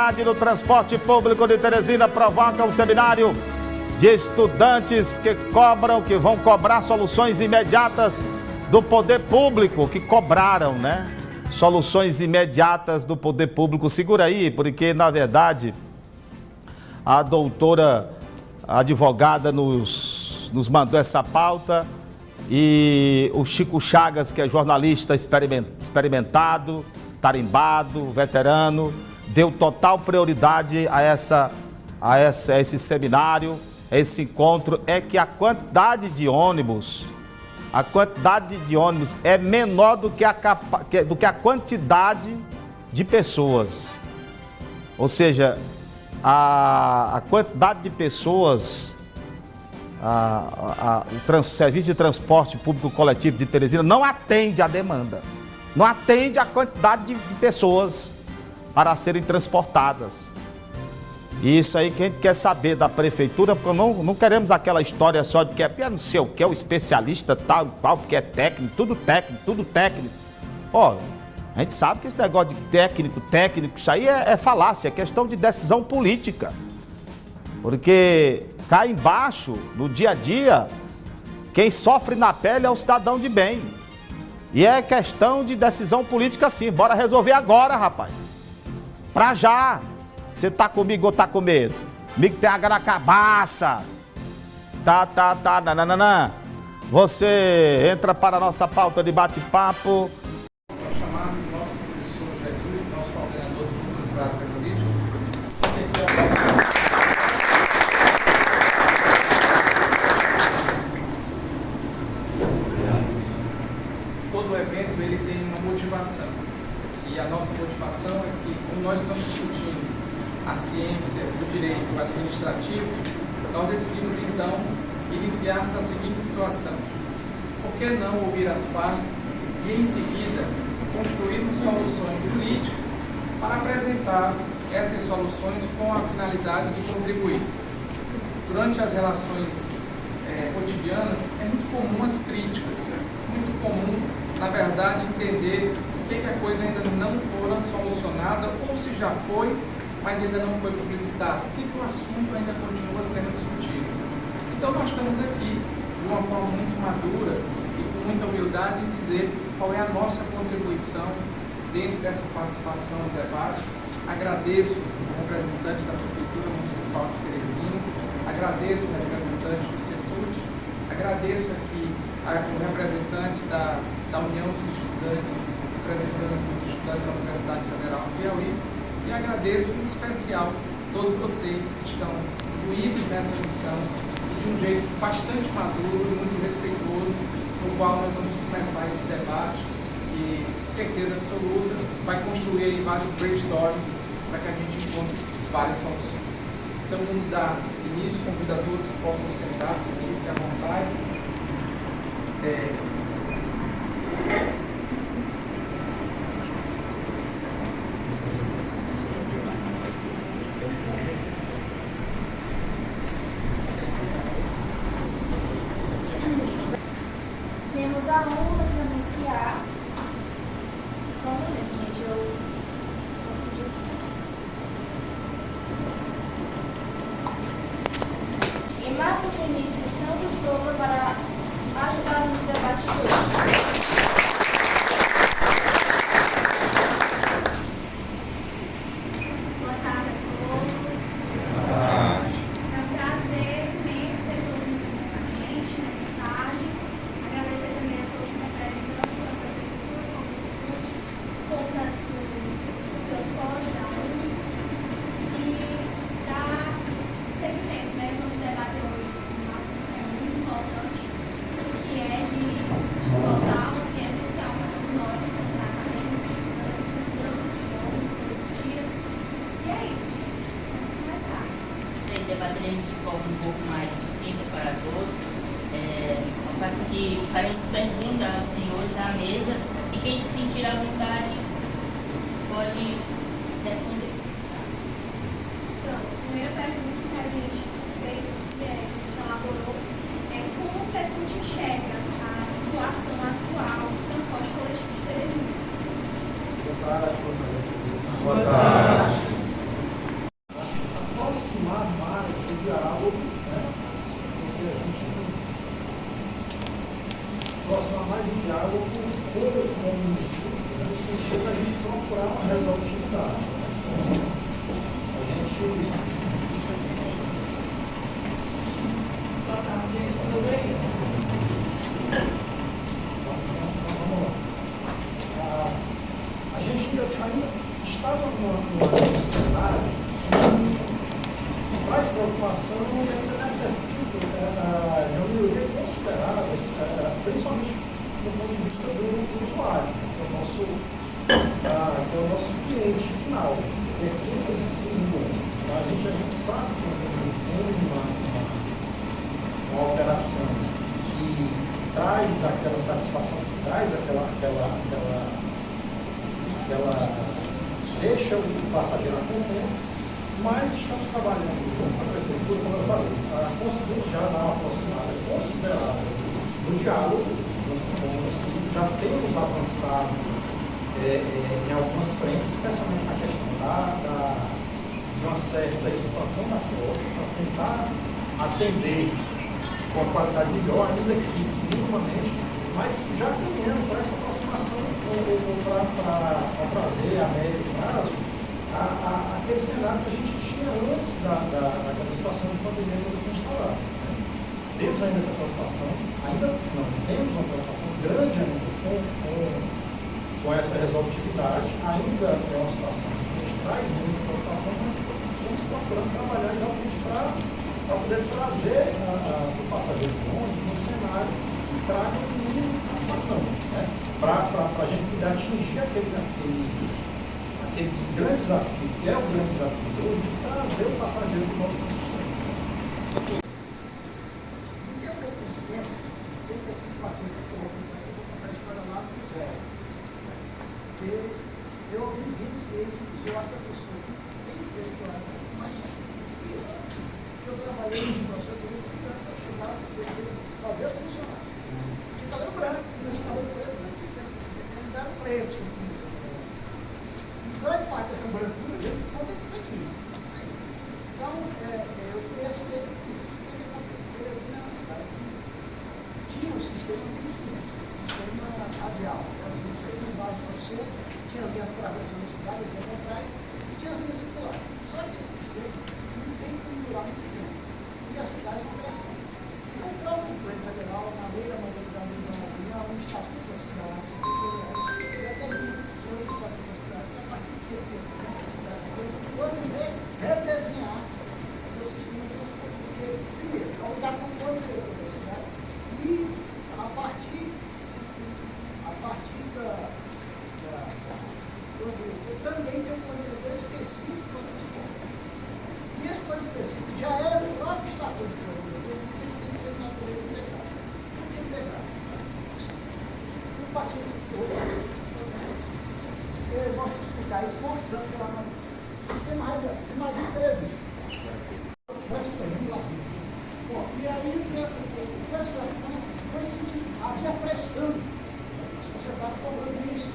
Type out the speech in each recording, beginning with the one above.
gratuidade no transporte público de Teresina provoca um seminário de estudantes que vão cobrar soluções imediatas do poder público, que cobraram, né? Soluções imediatas do poder público. Segura aí, porque, na verdade, a doutora advogada nos mandou essa pauta e o Chico Chagas, que é jornalista experimentado, tarimbado, veterano, deu total prioridade a esse seminário, a esse encontro. É que a quantidade de ônibus é menor do que a quantidade de pessoas. Ou seja, a quantidade de pessoas, o serviço de transporte público coletivo de Teresina não atende à demanda, não atende à quantidade de pessoas para serem transportadas. E isso aí que a gente quer saber da prefeitura, porque não queremos aquela história só de que é não sei o que, é o especialista tal e tal, porque é técnico, tudo técnico. Ó, a gente sabe que esse negócio de técnico, isso aí é falácia, é questão de decisão política. Porque cá embaixo, no dia a dia, quem sofre na pele é o cidadão de bem. E é questão de decisão política sim. Bora resolver agora, rapaz. Pra já. Você tá comigo ou tá com medo? Comigo tem água na cabaça. Nananã. Você entra para a nossa pauta de bate-papo. Chamar o nosso professor Jesus, nosso coordenador do Núcleo Prática Jurídica. Todo evento ele tem uma motivação. E a nossa motivação é que, como nós estamos discutindo a ciência do direito administrativo, nós decidimos então iniciarmos a seguinte situação: por que não ouvir as partes e em seguida construirmos soluções jurídicas para apresentar essas soluções com a finalidade de contribuir? Durante as relações cotidianas é muito comum as críticas, muito comum, na verdade, entender por que a coisa ainda não foi solucionada ou se já foi, mas ainda não foi publicitado, e que o assunto ainda continua sendo discutido. Então nós estamos aqui, de uma forma muito madura e com muita humildade, em dizer qual é a nossa contribuição dentro dessa participação no debate. Agradeço o representante da Prefeitura Municipal de Teresina, agradeço o representante do CETUD, agradeço aqui o representante da União dos Estudantes, representando os estudantes da Universidade Federal do Piauí, e agradeço em especial todos vocês que estão incluídos nessa missão e de um jeito bastante maduro e muito respeitoso, no qual nós vamos começar esse debate e, certeza absoluta, vai construir aí vários brainstorms para que a gente encontre várias soluções. Então vamos dar início, convido a todos que possam sentar, sentir-se à vontade. Temos a honra de anunciar. Só um momento, gente. E Marcos Vinícius Santos Souza para ajudar no debate de hoje. Boa tarde a todos. É um prazer imenso ter todo mundo com a gente nessa tarde. Agradecer também a todos a presença da Prefeitura, como Instituto, todas do transporte da UNE, e dar seguimento, né? Vamos debater hoje um assunto que é muito importante, que é de total e essencial para todos nós que somos acadêmicos, estudantes, estudamos, todos os dias. E é isso, gente. Vamos começar. Sim, debateremos de forma um pouco mais sucinta para todos. Passa que faremos perguntas aos senhores da mesa e quem se sentir à vontade pode responder. Então, a primeira pergunta que a gente fez aqui, a gente elaborou, é como o CETUD enxerga a situação atual do transporte coletivo de Teresina? Boa tarde, Boa tarde. todo o município, no sentido da gente procurar uma resolutividade. A gente. A gente ainda estava num cenário que traz preocupação e ainda necessita de uma melhoria considerável, principalmente do ponto de vista do usuário, que é o nosso cliente final, que é quem precisa. A gente sabe que tem uma operação que traz aquela satisfação, que traz aquela deixa o passageiro contente, mas estamos trabalhando junto com a prefeitura, como eu falei, conseguimos já dar uma aproximada considerável no diálogo junto com o município, já temos avançado em algumas frentes, especialmente na questão de uma certa expansão da frota, para tentar atender com a qualidade melhor, ainda que minimamente, mas já caminhando para essa aproximação, para trazer a médio prazo aquele cenário que a gente tinha antes daquela situação de pandemia que você instalava. Temos ainda essa preocupação, ainda não temos uma preocupação grande ainda com essa resolutividade, ainda é uma situação que nos traz muita preocupação, mas estamos procurando trabalhar exatamente para poder trazer o passageiro de ônibus no cenário que traga um mínimo de satisfação, né? Para a gente poder atingir aquele grande desafio, que é o grande desafio hoje, de trazer o passageiro de volta para o sistema. Eu ouvi dizer que eu acho que a pessoa sem ser que eu acho mais eu trabalhei no processo de chegar a fazer funcionar. E cabelo branco, no estado preto, tem lugar preto. E grande parte dessa brancura vem por conta disso aqui. Então, eu conheço ele, o que acontece na cidade. Tinha um sistema de ensino, um sistema radial. Vocês embaixo de você, tinha alguém atravessando a cidade, tempo atrás, e tinha as linhas circulares. Só que esse sistema não tem como durar muito tempo. E a cidade não crescendo. Então, o próprio governo federal, na lei da modalidade da mobilidade, há um estatuto da cidade, ele determina sobre o estatuto da cidade, a partir de que a cidade pode redesenhar o seu sistema de transporte. Porque, primeiro, é um lugar com todo diretor da cidade, e a partir também tem um plano diretor específico para o transporte. E esse plano específico já é o próprio estatuto do plano diretor, que tem que ser de natureza integrada. Por que integrada? Eu passei esse eu vou explicar isso mostrando que lá no sistema radial. Imagina, por exemplo, bom, e aí, havia pressão, a sociedade cobrando isso.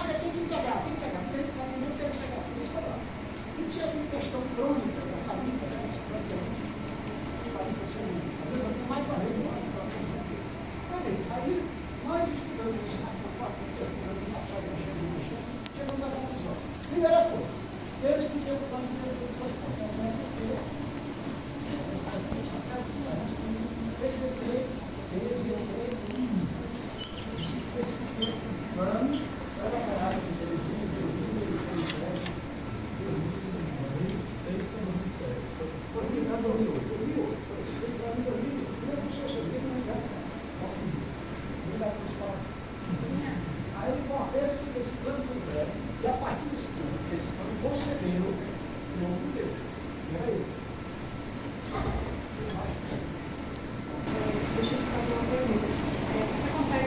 Tem que integrar, porque eles sabem muito que a integração é estadual. E tinha uma questão crônica da tarifa, tarifa sem às vezes não tem mais fazendo mais. Aí nós estudamos isso, pesquisando na fase da chegamos à conclusão. Primeira coisa, eles que têm o plano de transportação, esse plano era parado de 2006 para 2007. Foi aplicado em 2008. Foi aplicado em 2008. Não funcionou, não é essa. Aí, bom, esse plano foi breve, e a partir desse plano, esse plano concebeu o novo Deus. E era esse. Deixa eu te fazer uma pergunta.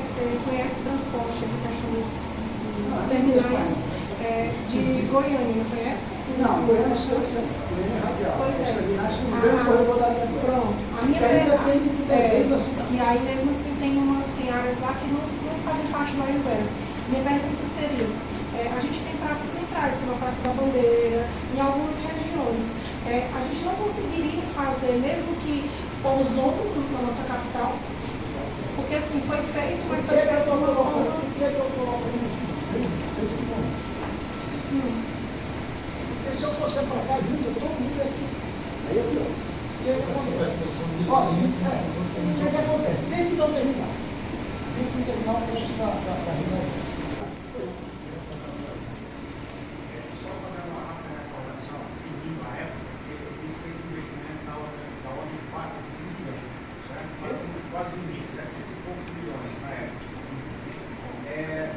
Você conhece o transporte, essa questão dos terminais de Goiânia, não conhece? Não, Goiânia é radial. Pois é. Um grande corredor da linha agora. Pronto. A minha depende do desenho da cidade. E aí, mesmo assim, tem áreas lá que não fazem parte do Anhanguera. Minha pergunta seria, a gente tem praças centrais, como a Praça da Bandeira, em algumas regiões. A gente não conseguiria fazer, mesmo que pousando na nossa capital, porque Porque assim, foi feito, mas Por foi que eu feito de estou uma forma... colocando? Por que eu estou colocando esses 6 quilômetros? Porque se eu fosse para cá, junto, todo mundo aqui. Aí eu não. O que acontece? Olha, o que acontece? Quem que não terminar? Quem que terminar o preço da reunião? Só fazendo uma rápida recordação, seguindo a época, ele fez um investimento da ordem de 4 bilhões, certo? Quase 1.700 e poucos bilhões na época.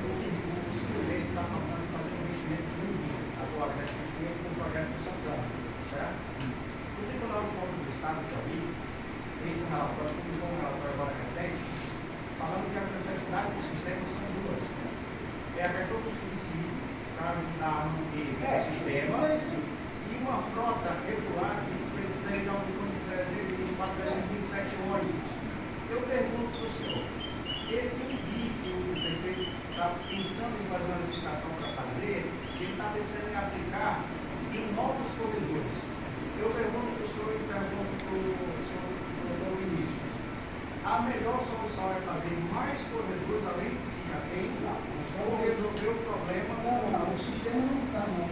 O Silvio está falando de fazer um investimento de 1 bilhão, agora, recentemente, com o projeto do Santana, certo? O Tribunal de Contas do Estado, que eu vi, fez um relatório, publicou um relatório agora recente, falando que as necessidades do sistema são duas. É a questão do suicídio, para manter o sistema, e uma frota regular que precisaria de algo em torno de 324, 327 ônibus. Eu pergunto para o senhor, esse UBI que o prefeito está pensando em fazer uma licitação para fazer, ele está pensando em aplicar em novos corredores. Eu pergunto para o senhor e pergunto para o senhor Vinícius, a melhor solução é fazer mais corredores além do que já tem, ou resolver o problema? Não, o sistema não está, não.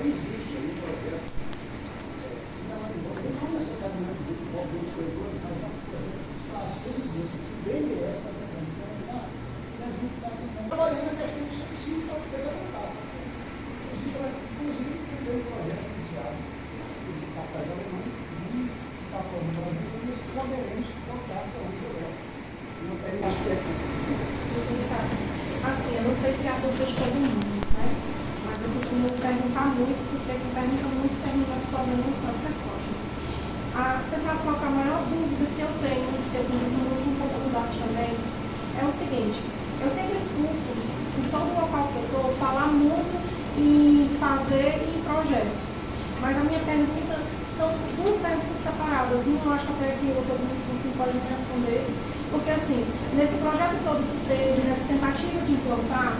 Existe aí o projeto. Não necessariamente de alguns corredores, mas faz BNDES para trabalhar. E a gente está trabalhando na questão do suicídio para poder levantar. Inclusive, tem um projeto iniciado de papéis alemães e está formando nós poderemos voltar para o projeto. Não tem mais técnico. Assim, eu não sei se é a dúvida de todo mundo, né? Mas eu costumo perguntar muito, porque quem pergunta muito termina absorvendo as respostas. Você sabe qual é a maior dúvida que eu tenho, que eu tenho muito um pouco do debate também? É o seguinte, eu sempre escuto, em todo local que eu estou, falar muito em fazer e em projeto. Mas a minha pergunta são duas perguntas separadas. Uma eu acho até que o doutor Vinícius no fim pode me responder. Porque assim, nesse projeto todo que teve, nessa tentativa de implantar,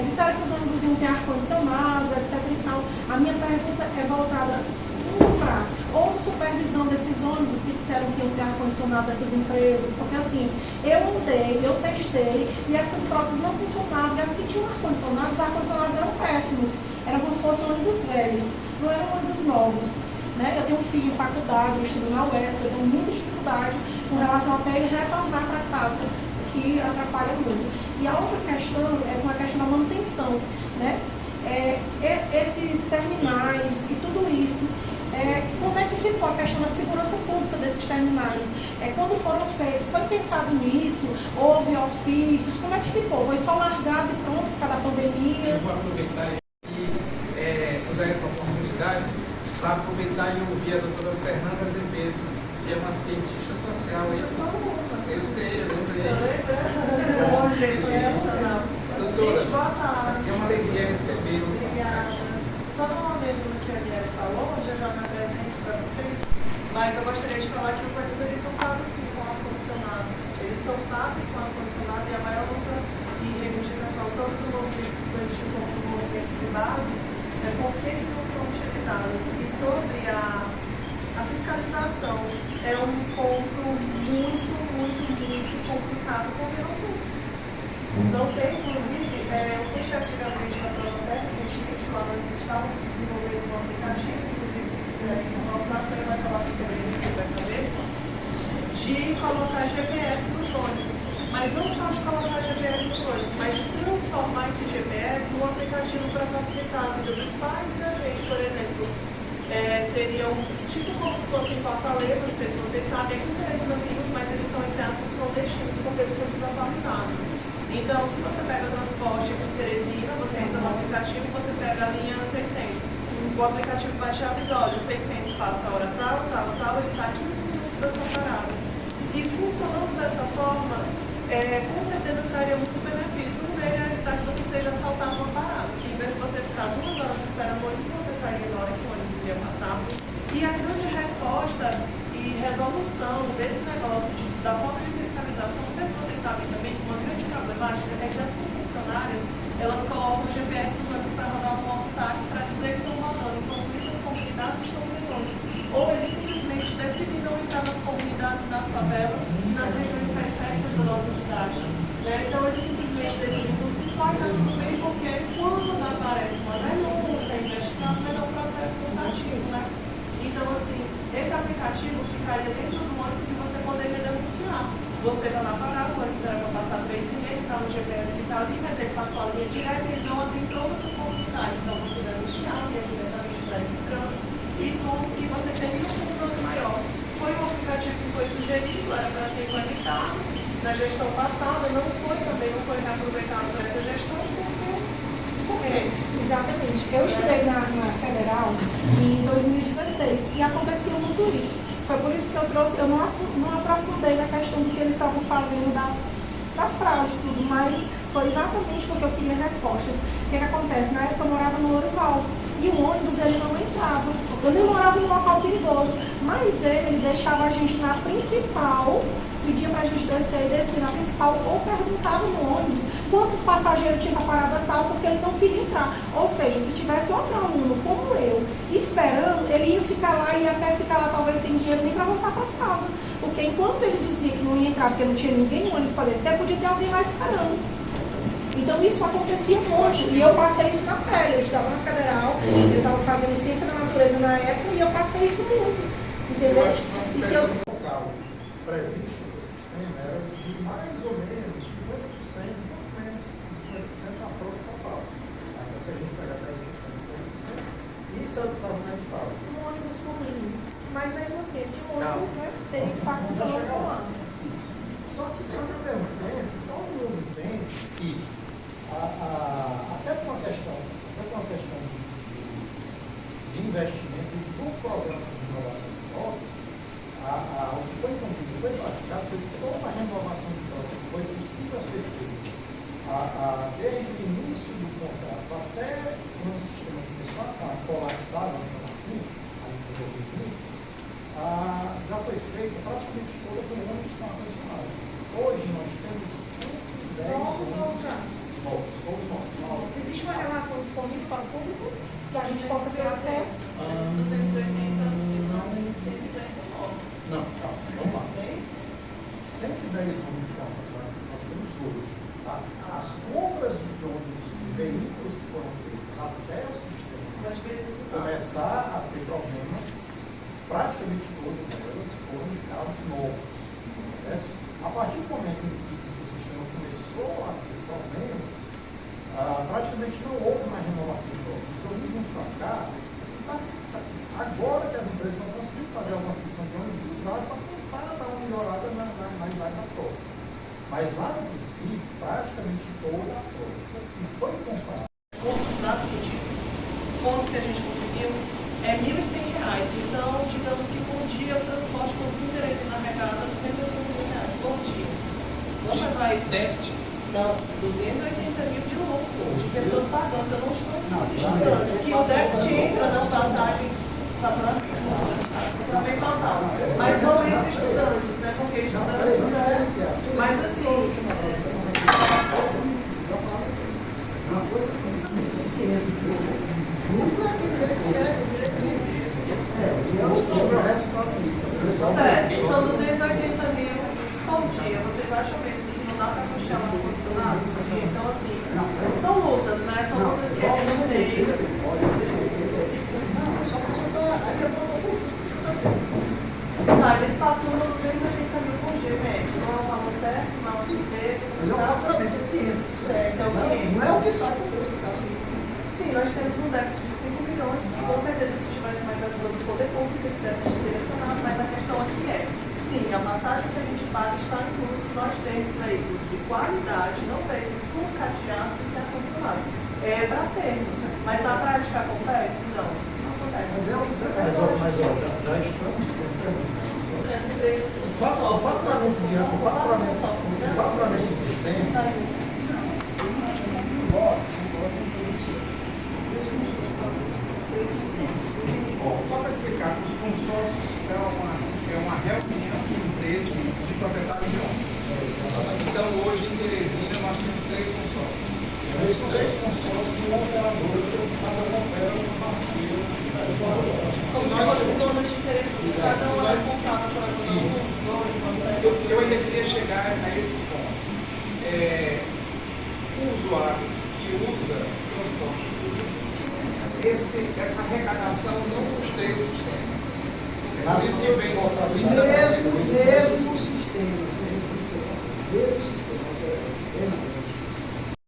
disseram que os ônibus iam ter ar-condicionado, etc e tal. A minha pergunta é voltada para, houve supervisão desses ônibus que disseram que iam ter ar-condicionado dessas empresas? Porque assim, eu andei, eu testei, e essas frotas não funcionavam, e as que tinham ar-condicionado, os ar-condicionados eram péssimos. Eram como se fossem ônibus velhos, não eram ônibus novos. Né? Eu tenho um filho em faculdade, eu estudo na UESP, eu tenho muita dificuldade com relação até ele retornar para casa, que atrapalha muito. E a outra questão é com a questão da manutenção. Né? Esses terminais e tudo isso, como é que ficou a questão da segurança pública desses terminais? Quando foram feitos, foi pensado nisso? Houve ofícios? Como é que ficou? Foi só largado e pronto por causa da pandemia? Eu vou aproveitar e usar essa oportunidade para aproveitar e ouvir a doutora Fernanda Azevedo, que é uma cientista social. Eu sei, eu lembrei. Doutora, é uma alegria recebê-lo. Obrigada. Só no momento no que a Ariel falou, onde eu já me apresento para vocês, mas eu gostaria de falar que os ônibus eles são pagos sim com ar-condicionado. Eles são pagos com ar-condicionado, e a maior luta e reivindicação tanto do movimento estudantil como dos movimentos de base é por que não são utilizados. E sobre a fiscalização, é um ponto muito complicado, porque não tem, inclusive, o que antigamente na prova técnica, científica, nós estávamos desenvolvendo um aplicativo, inclusive se quiserem mostrar, você vai falar que quem vai saber, de colocar GPS nos ônibus. Mas não só de colocar GPS nos ônibus, mas de transformar esse GPS num aplicativo para facilitar a vida dos pais e da gente. Por exemplo, seria tipo como se fosse em Fortaleza, não sei se vocês sabem, aqui em Teresina Amigos, mas eles são entre aspas clandestinos, porque eles são desatualizados. Então, se você pega o transporte aqui em Teresina, você entra no aplicativo e você pega a linha 600. O aplicativo vai te avisar, olha, o 600 passa a hora tal, ele está a 15 minutos da sua parada. E funcionando dessa forma, com certeza traria muitos benefícios. Um deles é evitar que você seja assaltado numa parada. Que em vez de você ficar 2 horas esperando o ônibus, você sairia na hora que o ônibus ia passar. E a grande resposta e resolução desse negócio da falta de fiscalização, não sei se vocês sabem também que uma grande problemática é que as concessionárias, elas colocam o GPS nos ônibus para rodar um autotáxi para dizer que estão rodando, enquanto isso as comunidades estão sem ônibus. Ou eles simplesmente decidem não entrar nas comunidades, nas favelas, nas regiões periféricas da nossa cidade. Né? Então eles simplesmente decidem por si só e está tudo bem, porque quando aparece uma denúncia, é investigado, mas é um processo cansativo, né? Então, assim, esse aplicativo ficaria dentro do ônibus e você poderia denunciar. Você está na parada, o ônibus era para passar 3,5, que está no GPS que está ali, mas ele passou a linha direta e não adentrou essa comunidade. Então, você denunciava, ia diretamente para esse trânsito e você teria um controle maior. Foi um aplicativo que foi sugerido, era para ser implementado na gestão passada, não foi reaproveitado para essa gestão, por quê? Exatamente. Eu estudei na Federal em 2016 e acontecia muito isso. Foi por isso que eu trouxe, eu não aprofundei na questão do que eles estavam fazendo da fraude e tudo, mas foi exatamente porque eu queria respostas. O que acontece? Na época eu morava no Lourival e o ônibus ele não entrava. Eu nem morava em um local perigoso, mas ele deixava a gente na principal, pedia pra gente descer e descer na principal, ou perguntava no ônibus quantos passageiros tinha pra parada tal, porque ele não queria entrar. Ou seja, se tivesse outro aluno como eu, esperando, ele ia ficar lá e até ficar lá talvez sem dinheiro nem pra voltar pra casa. Porque enquanto ele dizia que não ia entrar porque não tinha ninguém no ônibus pra descer, podia ter alguém lá esperando. Então isso acontecia muito, e eu passei isso na pele. Eu estava na Federal, eu estava fazendo ciência da natureza na época, e eu passei isso muito, entendeu? E se eu... O local previsto do sistema era de mais ou menos 50%, um pouco menos de 50% da frota total. Então, se a gente pegar 10%, 50%, isso é o que estava na edital. Um ônibus por linha. Mas mesmo assim, esse ônibus, né, teria que estar funcionando com ano. Só que ao mesmo tempo, todo mundo entende que até por uma questão de investimento e do programa de renovação de frota, o que foi entendido, foi praticado, foi toda a renovação de frota que foi possível ser feita desde o início do contrato até quando o sistema começou a colapsar, vamos chamar assim, em 2020, já foi feita praticamente toda com ônibus com ar-condicionado. Hoje nós temos 110 Novos ou ônibus. usados? Novos. Existe uma relação disponível para o público? Se a gente possa ter acesso? Esses 280 sempre são novos. Não, calma, vamos lá. 110 ônibus com ar-condicionado que nós temos hoje. Tá? As compras de ônibus, de veículos que foram feitas até o sistema começar a ter problema, praticamente todas elas foram de carros novos. Certo? A partir do momento em que o sistema começou a ter problemas, praticamente não houve mais renovação de frota. Então, vamos para cá, agora que as empresas não conseguiram fazer alguma aquisição de ônibus usados para tentar dar uma melhorada na idade da frota. Mas lá no princípio, praticamente toda a frota que foi comprada. Dados científicos, fontes que a gente conseguiu, é R$ 1.100. Então, digamos que por dia o transporte público em Teresina arrecada R$ 280 por dia. Vamos levar isso? Déficit? Não, 280 mil de lucro, de pessoas pagando. Eu não estou falando de estudantes, que o déficit entra na passagem, faturamento total. Mas não entra estudantes, né? Porque estudantes é. Mas assim. Certo, são 280 mil por dia. Vocês acham mesmo que não dá para puxar um ar-condicionado? Então, assim, são lutas, né? São lutas que a gente tem. Só que você está aqui Tá, eles faturam 280 mil por dia, médio. Não é um valor certo, não é uma certeza. mas é o faturamento de 500. Certo, é o que Não é o que sai com o custo, cara. Sim, nós temos um déficit de 5 milhões e com certeza se tivesse mais ajuda do poder público, esse déficit seria sanado, mas a questão aqui é, sim, a passagem que a gente paga está incluso, nós temos veículos de qualidade, não veículos sucateados e sem ar-condicionado. É para termos, mas na prática acontece? Não, não acontece. Mas já estamos tentando. As empresas... O faturamento de ano, o faturamento do sistema. Só para explicar, os consórcios é uma reunião de empresas de proprietários de ônibus. Então, hoje em Teresina, nós temos 3 consórcios. Esses 3 consórcios e um operador que cada um opera uma parceira. São zonas de Teresina, cada um é responsável pela zona 1, 2, 3. Eu ainda queria chegar a esse ponto. o usuário que usa transporte público, essa arrecadação não custeia o sistema. Por isso que vem o subsídio da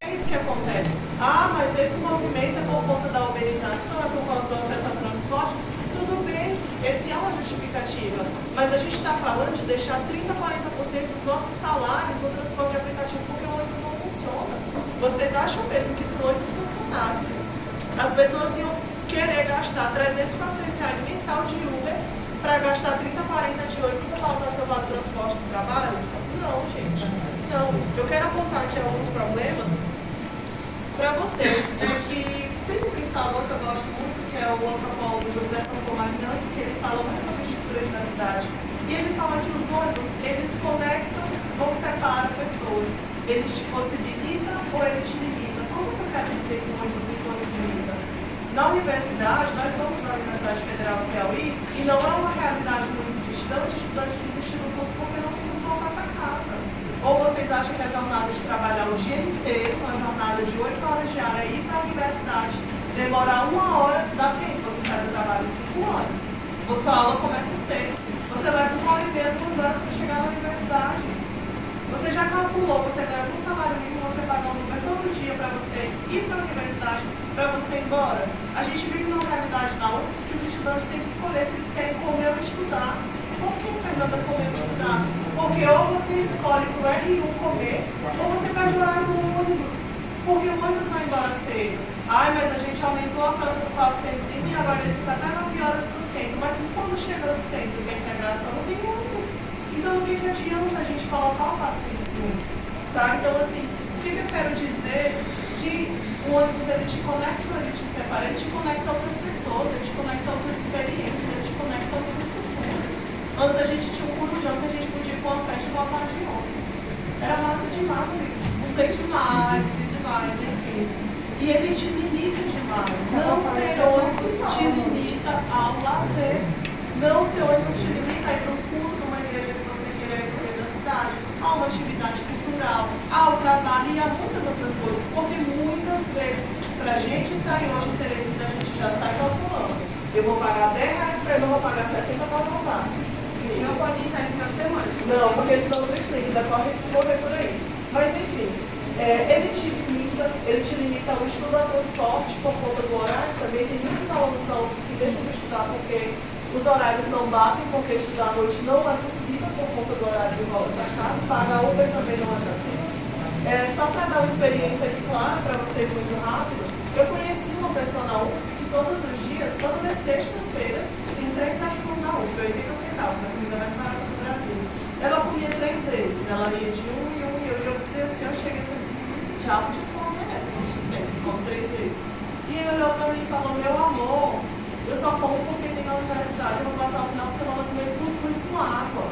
É isso que acontece. Ah, mas esse movimento é por conta da uberização, é por causa do acesso ao transporte. Tudo bem, esse é uma justificativa. Mas a gente está falando de deixar 30%, 40% dos nossos salários no transporte de aplicativo porque o ônibus não funciona. Vocês acham mesmo que se o ônibus funcionasse, as pessoas iam querer gastar 300, 400 reais mensal de Uber para gastar 30, 40 de ônibus para usar seu vale transporte para o trabalho? Não, gente. Não. Eu quero apontar aqui alguns problemas para vocês. É que tem um pensador que eu gosto muito, que é o antropólogo José Franco Magnani, que ele fala mais sobre a estrutura da cidade. E ele fala que os ônibus, eles conectam ou separam pessoas. Eles te possibilitam ou eles te limitam. Como que eu quero dizer que o ônibus me possibilita? Na universidade, nós somos na Universidade Federal do Piauí, e não é uma realidade muito distante, estudante desistir do curso porque não tem como voltar para casa. Ou vocês acham que a jornada de trabalhar o dia inteiro, uma jornada de 8 horas diárias, ir para a universidade, demorar 1 hora, dá tempo, você sai do trabalho 5 horas. Sua aula começa às 6. Você leva 1 hora e meia, 2 horas para chegar na universidade. Você já calculou, você ganha um salário mínimo, você paga um Uber todo dia para você ir para a universidade, para você ir embora. A gente vive numa realidade na UF que os estudantes têm que escolher se eles querem comer ou estudar. Por que, Fernanda, comer ou estudar? Porque ou você escolhe para o R1 comer, ou você perde o horário do ônibus. Porque o ônibus vai embora cedo. Ai, mas a gente aumentou a frota do 405 e agora ele fica até 9 horas para o centro. Mas quando chega no centro, que é a integração, não tem ônibus. Então, o que adianta a gente colocar o 405? Tá? Então, assim, o que eu quero dizer? Que o ônibus, ele te conecta ou ele te separa? Ele te conecta a outras pessoas, ele te conecta a outras experiências, ele te conecta a outras culturas. Antes a gente tinha um corujão que a gente podia ir para uma festa e voltar de ônibus. Era massa demais, amigo. Usei demais, fiz demais, enfim. E ele te limita demais. Não ter ônibus te limita ao lazer. Não ter ônibus te limita a ir para o culto de uma igreja que você queira ir no meio da cidade, a uma atividade cultural, ao trabalho e a muitas outras coisas. Porque muitas vezes, para a gente sair hoje em Teresina, a gente já sai calculando. Eu vou pagar 10 reais para ir, eu vou pagar 60 para voltar. E não pode sair no final de semana. Não, porque senão não explica, ainda corre risco de morrer por aí. Mas enfim, ele te limita ao estudo ao transporte por conta do horário. Também tem muitos alunos da UF que deixam de estudar porque os horários não batem, porque estudar à noite não é possível por conta do horário de volta para casa. Pagar Uber também não é possível. Só para dar uma experiência aqui clara para vocês muito rápido, eu conheci uma pessoa na UF que todos os dias, todas as sextas-feiras, tem 3 R1 na UF, 80 centavos, a comida mais barata do Brasil. Ela comia 3 vezes, ela ia de um e eu dizia assim, eu cheguei a ser que diabo de fome é essa? Que come 3 vezes. E ele olhou para mim e falou, meu amor, eu só como porque tem na universidade, eu vou passar o final de semana comendo cuscuz com água.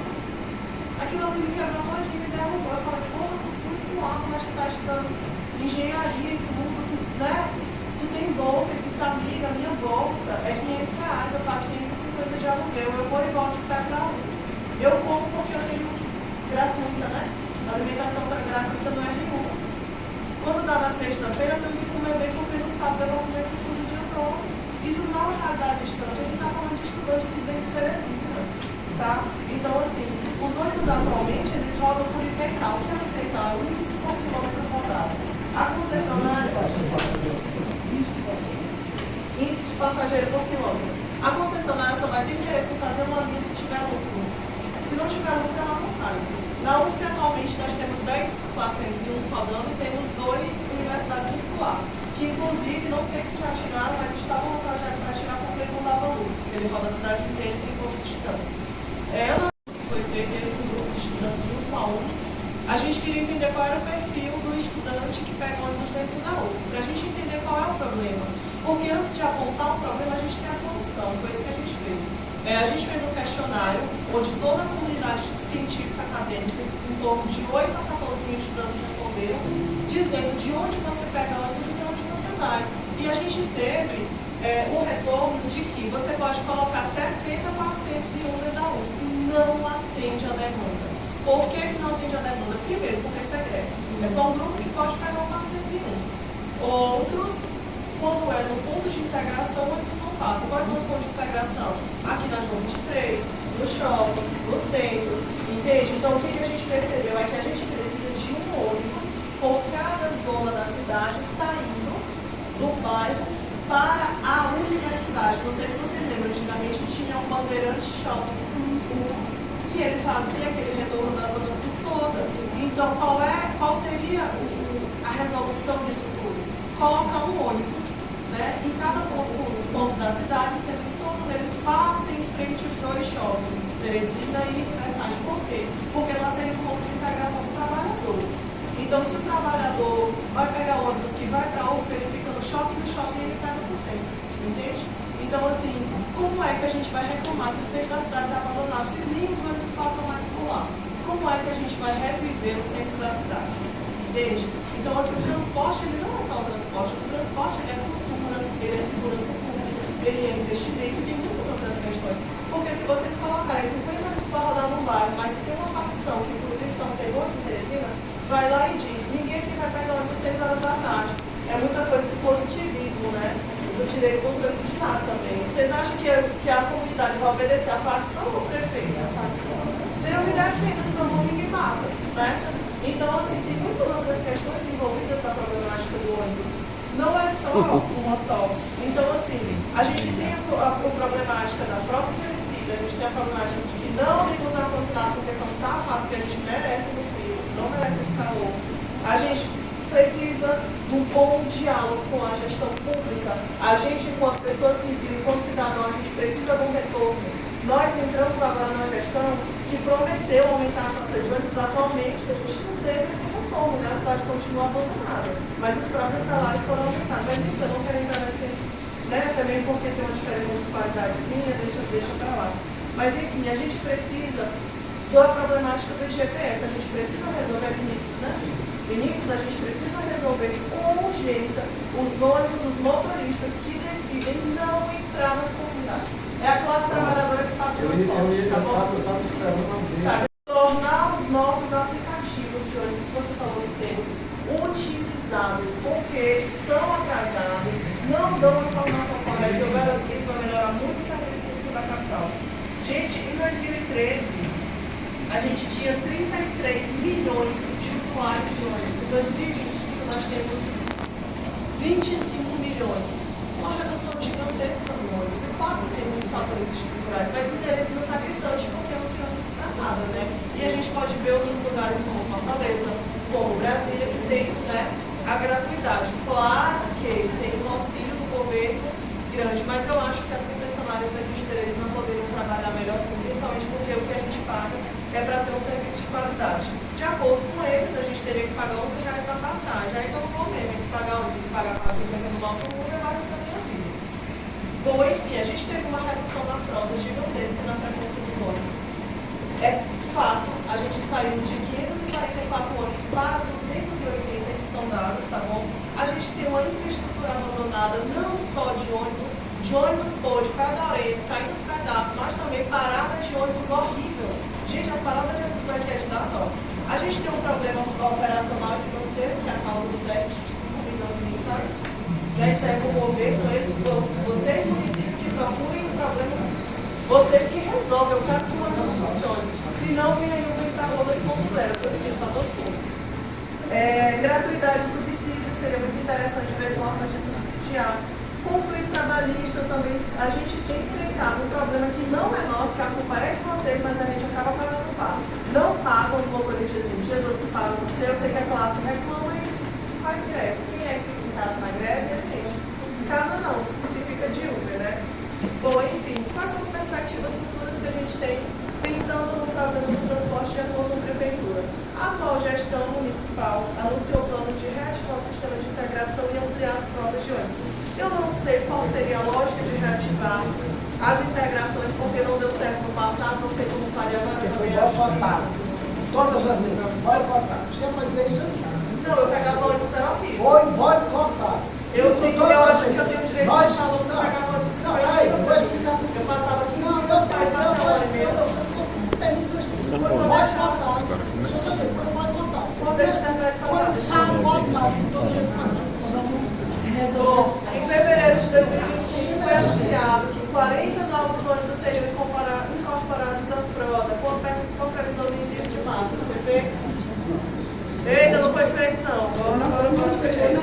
Aquilo ali me quebrou todinho, me derrubou. Eu falei, porra, cuscuz com água, mas tu tá estudando engenharia e tudo, né? Tu tem bolsa, e disse, amiga, minha bolsa é 500 reais, eu pago 550 de aluguel, eu vou e volto de pé pra um. Eu como porque eu tenho gratuita, né? A alimentação gratuita no R1. Quando dá na sexta-feira, eu tenho que comer bem, porque no sábado eu vou comer cuscuz o dia todo. Isso não é uma realidade distante, a gente está falando de estudante aqui dentro de Teresina, tá? Então, assim, os ônibus atualmente, eles rodam por IPK. O que é o IPK? É o índice por quilômetro rodado. A concessionária... Índice de passageiro por quilômetro. A concessionária só vai ter interesse em fazer uma linha se tiver lucro. Se não tiver lucro, ela não faz. Na UF, atualmente, nós temos 10.401 rodando e temos 2 universidades circular. Que inclusive, não sei se já tiraram, mas estavam no projeto para tirar porque ele não dava lucro, porque ele roda a cidade inteira e tem poucos estudantes. Ela foi feita com um grupo de estudantes junto a UF. A gente queria entender qual era o perfil do estudante que pega ônibus dentro da UF, para a gente entender qual é o problema. Porque antes de apontar o problema, a gente tem a solução, foi isso que a gente fez. A gente fez um questionário onde toda a comunidade científica acadêmica, em torno de 8 a 14 mil estudantes responderam, dizendo de onde você pega ônibus e de onde você vai. E a gente teve o retorno de que você pode colocar 60, 401 dentro da UF e não atende a demanda. Por que não atende a demanda? Primeiro, porque segrega. É só integração, o ônibus não passa. Quais são os pontos de integração? Aqui na João 23, no shopping, no centro, entende? Então, o que a gente percebeu é que a gente precisa de um ônibus por cada zona da cidade saindo do bairro para a universidade. Não sei se vocês lembram, antigamente tinha um Bandeirante Shopping, que ele fazia aquele retorno da Zona Sul toda. Então, qual seria a resolução disso tudo? Colocar um ônibus, né, em cada ponto da cidade, sendo que todos eles passem em frente aos dois shoppings, Teresina e Versailles. Por quê? Porque lá seria um ponto de integração do trabalhador. Então, se o trabalhador vai pegar o ônibus que vai para a UFPA, ele fica no shopping ele pega no centro, entende? Então, assim, como é que a gente vai reclamar que o centro da cidade está abandonado se nem os ônibus passam mais por lá? Como é que a gente vai reviver o centro da cidade? Entende? Então, assim, o transporte, ele não é só o transporte ele é cultura, ele é segurança pública, ele é investimento, tem muitas outras questões. Porque se vocês colocarem 50 minutos para rodar num bairro, mas se tem uma facção que inclusive está no terror aqui em Teresina, vai lá e diz, ninguém aqui vai pegar ônibus 6 horas da tarde. É muita coisa de positivismo, né? Do direito construtivo de nada também. Vocês acham que a comunidade vai obedecer à facção ou ao prefeito? A facção. Deus me defenda, senão ninguém mata, né? Então, assim, tem muitas outras questões envolvidas na problemática do ônibus. Não é só uma só. Então, assim, a gente tem a problemática da frota envelhecida, a gente tem a problemática de que não tem que usar ar-condicionado porque são safados, que a gente merece no frio, não merece esse calor. A gente precisa de um bom diálogo com a gestão pública. A gente, enquanto pessoa civil, enquanto cidadão, a gente precisa de um retorno. Nós entramos agora na gestão que prometeu aumentar a frota de ônibus. Atualmente, a gente não teve esse retorno, né? A cidade continua abandonada, mas os próprios salários foram aumentados. Mas enfim, eu não quero entrar nesse, né? Também porque tem uma diferença de disparidadezinha, deixa para lá. Mas enfim, a gente precisa da problemática do GPS, a gente precisa resolver Vinícius, né? Vinícius, a gente precisa resolver com urgência os ônibus, os motoristas que decidem não entrar nas comunidades. É a classe trabalhadora que paga o transporte, tá bom? Eu estava esperando uma vez. Tornar os nossos aplicativos de ônibus que você falou que temos utilizáveis, porque são atrasados, não dão a informação correta. Eu garanto que isso vai melhorar muito o serviço público da capital. Gente, em 2013, a gente tinha 33 milhões de usuários de ônibus. Em 2025, nós temos 25 milhões. Uma redução gigantesca no ônibus. E claro que tem muitos fatores estruturais, mas o interesse não está gritante porque não tem ônibus para nada, né? E a gente pode ver outros lugares como Fortaleza, como Brasília, que tem, né, a gratuidade. Claro que tem um auxílio do governo grande, mas eu acho que as concessionárias daqui de Teresina não poderiam trabalhar melhor assim, principalmente porque o que a gente paga é para ter um serviço de qualidade. De acordo com eles, a gente teria que pagar R$11 na passagem. Aí não vou mesmo, tem que pagar ônibus e pagar para 50 no automundo é mais que a minha vida. Bom, enfim, a gente teve uma redução na frota gigantesca na frequência dos ônibus. É fato, a gente saiu de 544 ônibus para 280, esses são dados, tá bom? A gente tem uma infraestrutura abandonada, não só de ônibus pode, Fedoreto, caindo os pedaços, mas também parada de ônibus horrível. Gente, as paradas de ônibus daqui é de dar dó. A gente tem um problema operacional e financeiro, que é a causa do déficit de 5 milhões mensais. Já isso é com o governo, vocês municípios que procurem o problema, vocês que resolvem, eu quero que o ônibus funcione. Se não, vem aí o Vem pra Rua 2.0, que eu pedi fator todo. Gratuidade de subsídios, seria muito interessante ver formas de subsidiar. Conflito trabalhista também, a gente tem enfrentado um problema que não é nosso, que a culpa é de vocês, mas a gente acaba pagando o pago. Não pagam os motoristas de dias, ou se pagam o seu, você que a classe reclama e faz greve. Quem é que fica em casa na greve? É gente. Em casa não, se fica de Uber, né? Bom, enfim, quais são as perspectivas futuras que a gente tem pensando no problema do transporte de acordo com a prefeitura? A atual gestão municipal anunciou planos de reativar o sistema de integração e ampliar as frotas de ônibus. Eu não sei qual seria a lógica de reativar as integrações, porque não deu certo no passado, não sei como faria agora. Porque foi boicotado. Todas as vezes, boicotado. Você pode dizer isso aí? Não, eu pegava o ônibus, era horrível. Foi boicotado. Eu acho que eu tenho direito de falar que eu pegava o ônibus. Não, aí, eu vou explicar. Eu passava 15 minutos para ir passar uma hora e meia. Foi boicotado. Foi boicotado. Quando eles terminarem de falar Foi sabotado. Bom, em fevereiro de 2025, seriam incorporados à frota com previsão de início de março. Isso foi feito? Eita, não foi feito não. Agora foi feito.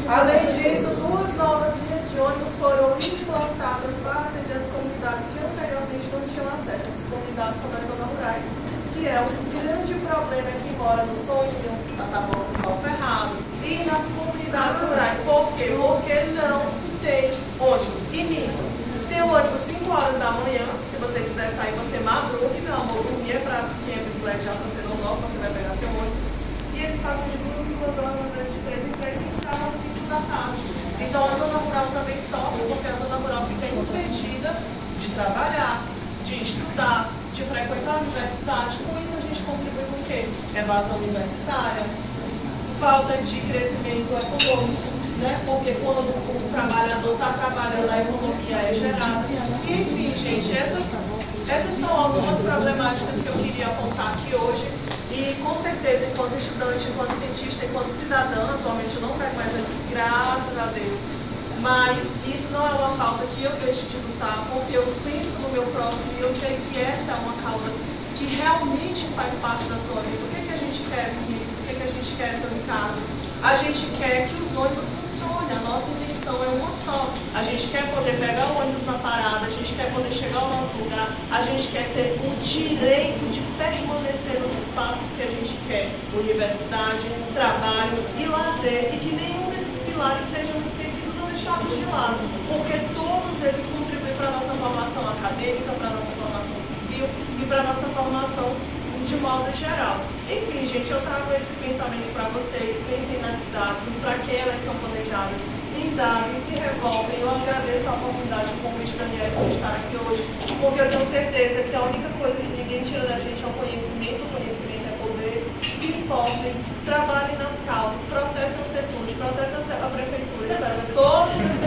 Além disso, 2 novas linhas de ônibus foram implantadas para atender as comunidades que anteriormente não tinham acesso. Essas comunidades são das zonas rurais, que é um grande problema que mora no Soninho, Tatabão, Ferrado, e nas comunidades rurais. Por quê? Porque não tem ônibus. E minto, tem um ônibus 5 horas da manhã, se você quiser sair, você madrugue, meu amor, dormir é para quem é privilegiado, você não dorme, você vai pegar seu ônibus. E eles passam de 2 em 2 horas, às vezes de 3 em 3, e encerram às 5 da tarde. Então a zona rural também sofre, porque a zona rural fica impedida de trabalhar, de estudar, de frequentar a universidade. Com isso a gente contribui com o quê? Evasão universitária, falta de crescimento econômico, né? Porque quando o trabalhador está trabalhando, a economia é gerada. E, enfim, gente, essas são algumas problemáticas que eu queria apontar aqui hoje. E com certeza, enquanto estudante, enquanto cientista, enquanto cidadã, atualmente eu não pego mais antes, graças a Deus. Mas isso não é uma pauta que eu deixo de lutar, porque eu penso no meu próximo e eu sei que essa é uma causa que realmente faz parte da sua vida. O que é que a gente quer, Vinícius? O que é que a gente quer, seu Ricardo? A gente quer que os ônibus funcionem, a nossa intenção é uma só. A gente quer poder pegar o ônibus na parada, a gente quer poder chegar ao nosso lugar, a gente quer ter o direito de permanecer nos espaços que a gente quer, universidade, trabalho e lazer, e que nenhum desses pilares sejam esquecidos ou deixados de lado, porque todos eles contribuem para a nossa formação acadêmica, para a nossa formação civil e para a nossa formação de modo geral. Enfim, gente, eu trago esse pensamento para vocês. Pensem nas cidades, para que elas são planejadas, indaguem, se revoltem. Eu agradeço a oportunidade como o Daniel de estar aqui hoje, porque eu tenho certeza que a única coisa que ninguém tira da gente é o conhecimento é poder. Se informem, trabalhem nas causas, processem os setores, processem a prefeitura, espero ver todo mundo,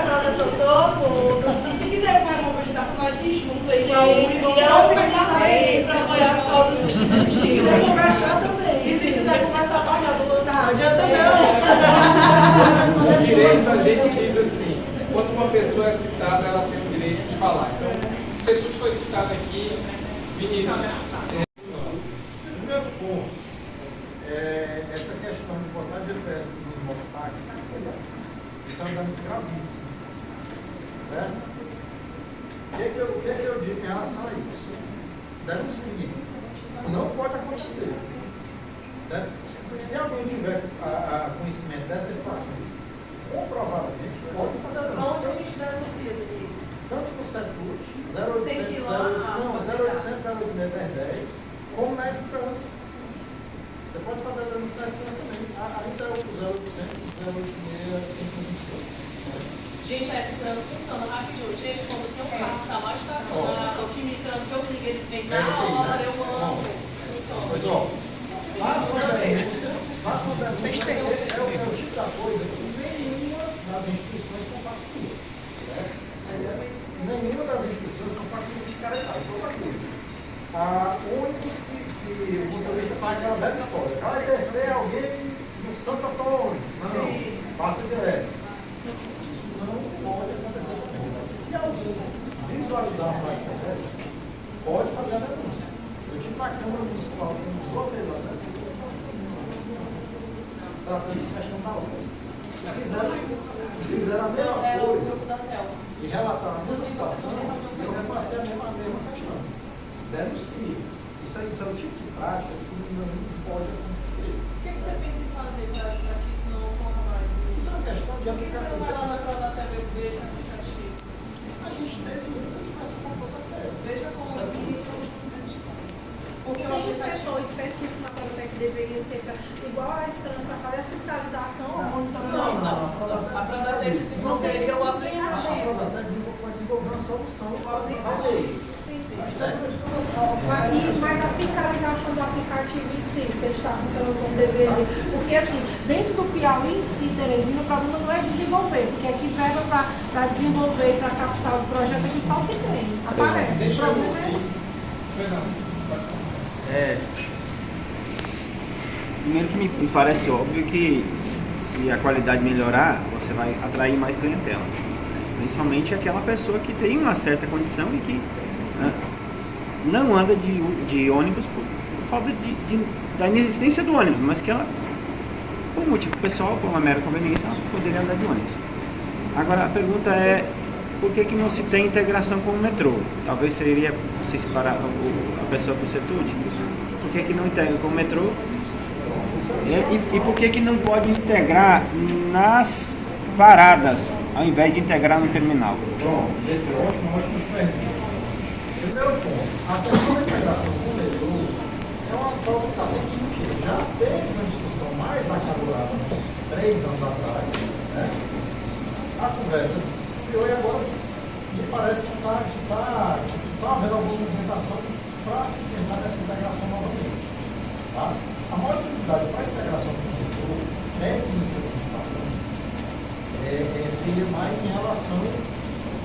processam todo mundo. E se quiser vai mobilizar com nós, se juntam aí, para apoiar as causas estudantis. Se quiser conversar também. E se quiser conversar, olha, não adianta não. O direito, a gente diz assim, quando uma pessoa é citada, ela tem o direito de falar. Então, você tudo foi citado aqui, Vinícius. Primeiro ponto, essa questão de botar GPS nos mototáxis, isso é um dano gravíssimo, certo? O que é que eu digo em relação a isso? Denuncie. Isso não pode acontecer, certo? Se alguém tiver conhecimento dessas situações, comprovadamente, pode fazer a denúncia. Onde a gente denuncia, Vinícius? Tanto no Setut, 0800 08610, como na Estrans. Você pode fazer a denúncia na Estrans também. Ainda é o 0800 086 Gente, essa trânsito funciona rapidinho. Gente, quando tem um carro que está mal estacionado, ou que me tranca, eu ligo, eles vêm na hora, eu amo. Funciona. Pois ó, façam a denúncia. É o tipo da coisa que nenhuma das instituições compartilha. Certo? Nenhuma das instituições compartilha de caretagem. Outra coisa. Ônibus que o motorista faz aquela velha história. Vai descer alguém no Santo Antônio. Não, passa direto. Isso não pode acontecer também. Se alguém visualizar uma prática dessa, pode fazer a denúncia. Eu tive na Câmara Municipal, uns 2 meses atrás, tratando de questão da obra. Fizeram a mesma coisa e relataram a mesma situação e eu repassei a mesma questão. Denuncie. Isso é o tipo de prática que não pode acontecer. O que você pensa em fazer para que isso não ocorra mais? Isso é uma questão de aplicar. Por que você não vai lá para dar até ver esse aplicativo? A gente teve muita conversa com a até. Veja como porque tem um setor específico na Prodotec que deveria ser igual a Estrans para fazer a fiscalização, o monitoramento. A Prodotec desenvolveria o aplicativo. A Prodotec vai desenvolver uma solução para a lei. Mas a fiscalização do aplicativo em si, se ele está funcionando como deveria. Porque assim, dentro do Piauí em si, Teresina, o problema não é desenvolver, porque aqui verba para desenvolver, para captar o projeto, aqui só o que tem. Aparece. O problema Primeiro que me parece óbvio que se a qualidade melhorar, você vai atrair mais clientela. principalmente aquela pessoa que tem uma certa condição e que não anda de ônibus por falta da inexistência do ônibus, mas que ela, por motivo pessoal, por uma mera conveniência, ela poderia andar de ônibus. Agora, a pergunta é, por que não se tem integração com o metrô? Talvez seria se separar a pessoa por setude. Por que não integra com o metrô? E por que não pode integrar nas paradas, ao invés de integrar no terminal? Pronto, ótimo pergunta. Primeiro ponto, a questão da integração com o metrô é uma pauta que está sendo discutida. Já teve uma discussão mais acalorada uns 3 anos atrás, né? A conversa esfriou e agora me parece que está havendo alguma movimentação para se pensar nessa integração novamente. Tá? A maior dificuldade para a integração com o metrô, tecnicamente falando, seria mais em relação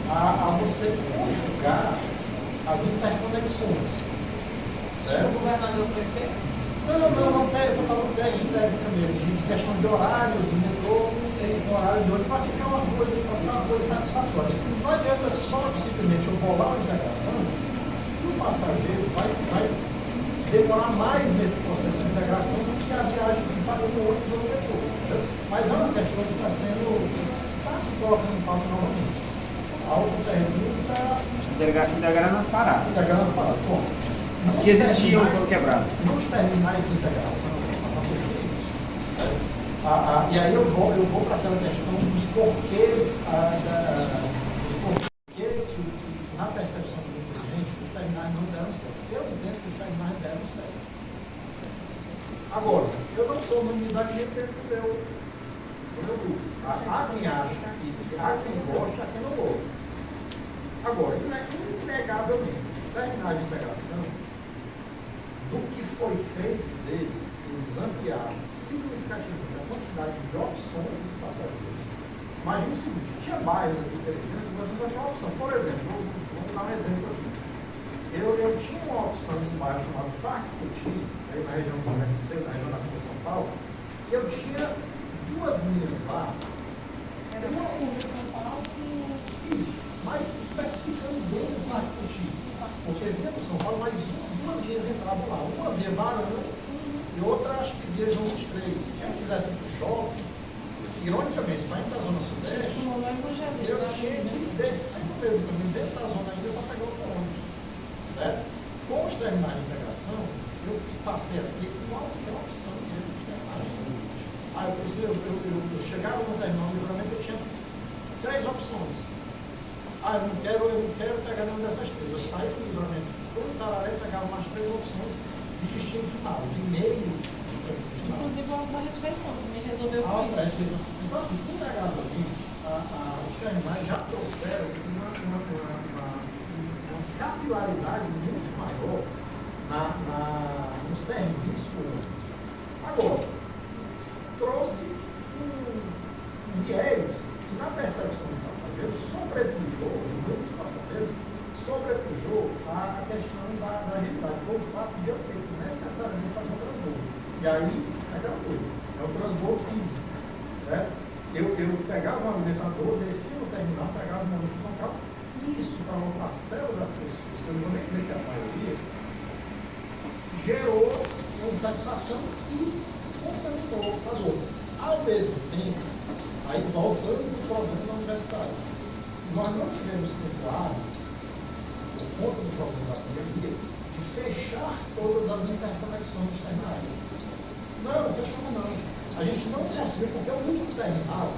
a você conjugar as interconexões. Certo? O governador prefeito? Não, estou falando técnica mesmo, de questão de horários do metrô, tem horário de ônibus, para ficar uma coisa satisfatória. Não adianta só simplesmente eu bolar uma integração se o passageiro vai demorar mais nesse processo de integração do que a viagem que faz no ônibus ou no metrô. Mas é uma questão que está se colocando em pauta novamente. A outra pergunta... Integrar nas paradas. Integrar nas paradas. Bom, as que existiam foram quebradas. Nos terminais de integração acontecia isso. Certo? E aí eu vou para aquela questão dos porquês, que na percepção do inteligente, os terminais não deram certo. Eu entendo que os terminais deram certo. Agora, eu não sou unanimidade nem pelo meu grupo. Há quem acha, há quem gosta, há quem não gosta. Agora, inegavelmente, os terminais de integração, do que foi feito deles, eles ampliaram significativamente a quantidade de opções dos passageiros. Imagina o seguinte, tinha bairros aqui em Teresina que você só tinha uma opção. Por exemplo, vamos dar um exemplo aqui. Eu tinha uma opção de um bairro chamado Parque Couti, aí na região do Rio Grande do Sul, na região da São Paulo, que eu tinha 2 linhas lá. Era uma linha de São Paulo e... Isso, mas especificando bem esse Parque Couti. Porque vinha do São Paulo, mas 2 linhas entravam lá. Uma via Barão e outra, acho que via João 23. Se eu quisesse ir para o shopping, ironicamente, saindo da Zona Sudeste, eu tinha que descer no meio do caminho, dentro da zona ainda, para pegar o ônibus. Certo? Com os terminais de integração, eu passei a ter qualquer opção dentro dos terminais. Eu chegava no terminal de Livramento, eu tinha 3 opções. Eu não quero pegar nenhuma dessas 3. Eu saí do Livramento para o Itararé e pegava mais 3 opções de destino final, de meio do caminho final. Inclusive o da ressurreição também resolveu com isso. Então, assim, inegavelmente, os terminais já trouxeram uma capilaridade muito maior no serviço ônibus. Agora, trouxe um viés que, na percepção do passageiro, sobrepujou, de muitos passageiros, a questão da agilidade. Foi o fato de eu ter que necessariamente fazer um transbordo. E aí, é aquela coisa, é o transbordo físico, certo? Eu pegava um alimentador, descia no terminal, pegava um ônibus local, e isso para uma parcela das pessoas, que eu não vou nem dizer que é a maioria, gerou uma insatisfação e contaminou as outras. Ao mesmo tempo, aí voltando para o problema universitário, nós não tivemos claro, por conta do problema da pandemia, de fechar todas as interconexões dos terminais. Não fechamos não. A gente não conseguiu, porque o último terminal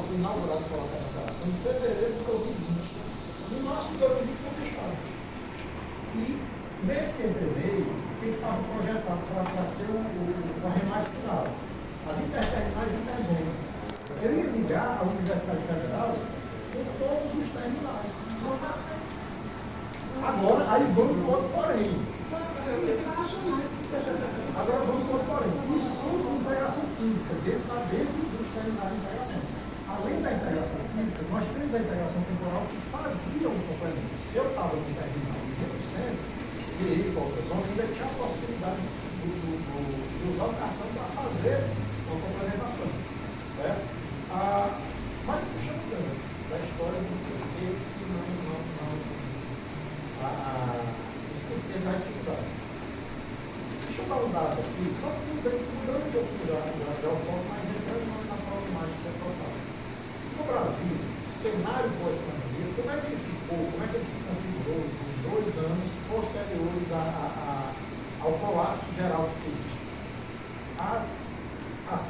foi inaugurado pela Confederação em fevereiro de 2020. No março de 2020 foi fechado. E nesse entremeio, que estava projetado para ser o arremate final, as interterminais interzonas. Eu ia ligar a Universidade Federal com todos os terminais. Agora, aí vamos para o outro porém. Agora vamos para o outro porém. Isso tudo com integração física, dentro dos terminais de integração. Além da integração física, nós temos a integração temporal que fazia um complemento. Se eu estava no terminal e vinha no centro, e ir para outra zona, ainda tinha a possibilidade de usar o cartão para fazer uma complementação. Certo? Mas puxando o gancho, da história do porquê que os porquês das dificuldades. Deixa eu dar um dado aqui, só mudando um pouquinho já o foco, mas entrando na problemática que é total. No Brasil, o cenário pós-pandemia, como é que ele ficou, como é que ele se configurou nos 2 anos posteriores ao colapso geral do PIB? As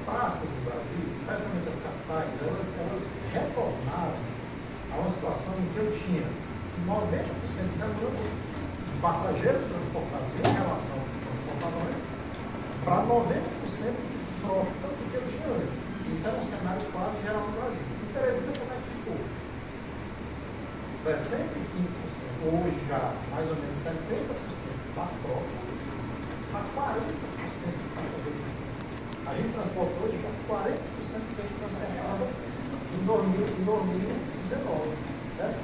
praças do Brasil, especialmente as capitais, elas retornaram a uma situação em que eu tinha 90% da demanda de passageiros transportados em relação aos transportadores para 90% de frota do que eu tinha antes. Isso era um cenário quase geral no Brasil. Em Teresina, como é que ficou? 65%, hoje já mais ou menos 70% da frota para 40% de passageiros. A gente transportou hoje já 40% do que a gente transportava em 2019, certo?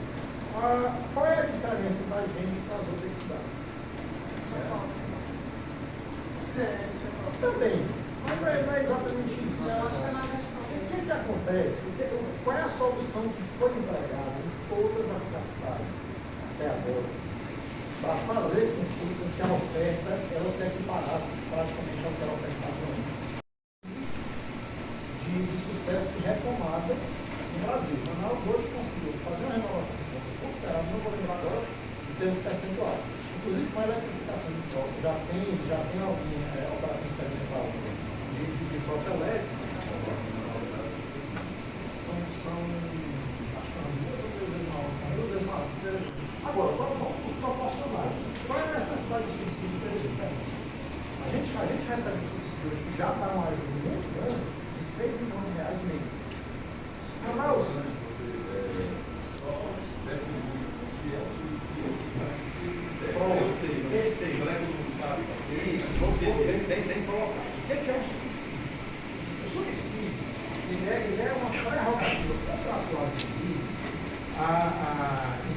Qual é a diferença da gente para as outras cidades? Também, mas não é exatamente isso. Eu acho que é mais questão. O que acontece? Qual é a solução que foi empregada em todas as capitais até agora para fazer com que a oferta ela se equiparasse praticamente ao que era ofertado antes? De sucesso de retomada no Brasil. Manaus hoje conseguiu fazer uma renovação de frota considerável, não vou lembrar agora em termos percentuais. Inclusive com a eletrificação de frota, já tem alguma operação experimental de frota elétrica. São acho que 2 vezes maior. Agora, vamos proporcionais. Qual é a necessidade de subsídio para esse país? A gente recebe um subsídio hoje que já está uma ajuda muito grande de 6 milhões de reais mês. Manaus, você só definir o que é o subsídio eu sei, perfeito. Será que todo mundo sabe? Isso, bem colocado. O que é um subsídio? O subsídio ele é uma prerrogativa contratual em